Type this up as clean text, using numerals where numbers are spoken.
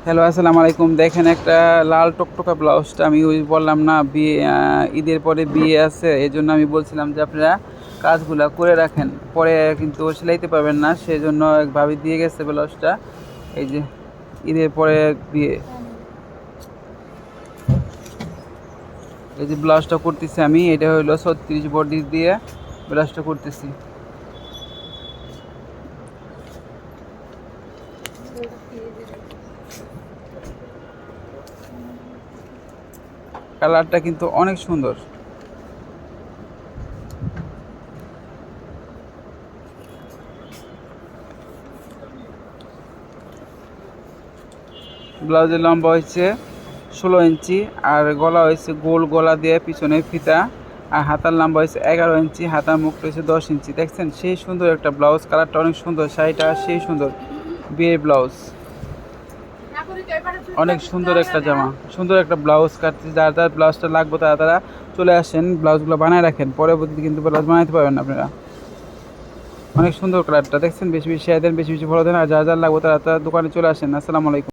Hello, আসসালামু আলাইকুম। দেখেন একটা লাল টকটকা ব্লাউজটা আমি ওই বললাম না বিয়ে ঈদের পরে বিয়ে আছে, এই জন্য আমি বলছিলাম যে আপনারা কাজগুলা করে রাখেন, পরে কিন্তু সেলাইতে পারবেন না। সেই জন্য এক ভাবি দিয়ে গেছে ব্লাউজটা। এই যে ঈদের পরে বিয়ে, এই যে ব্লাউজটা করতেছি আমি। এটা হইলো 36 বডি দিয়ে ব্লাউজটা করতেছি। কালারটা কিন্তু অনেক সুন্দর। ব্লাউজের লম্বা হয়েছে 16 ইঞ্চি, আর গলা হয়েছে গোল গলা দিয়ে পিছনে ফিতা, আর হাতার লম্বা হয়েছে 11 ইঞ্চি, হাতার মুখটা হয়েছে 10 ইঞ্চি। দেখছেন সেই সুন্দর একটা ব্লাউজ, কালারটা অনেক সুন্দর, শাড়িটা সেই সুন্দর। বিয়ের ব্লাউজ, অনেক সুন্দর একটা জামা, সুন্দর একটা ব্লাউজ কাটতে। যার যার ব্লাউজটা লাগবে তারা তারা চলে আসেন, ব্লাউজগুলো বানায় রাখেন, পরবর্তীতে কিন্তু ব্লাউজ বানাইতে পারবেন আপনারা। অনেক সুন্দর কালারটা দেখছেন। বেশি বেশি শেয়ার দেন, বেশি বেশি ফলো দেন, আর যার যার লাগবে তারা তারা দোকানে চলে আসেন। আসসালামু আলাইকুম।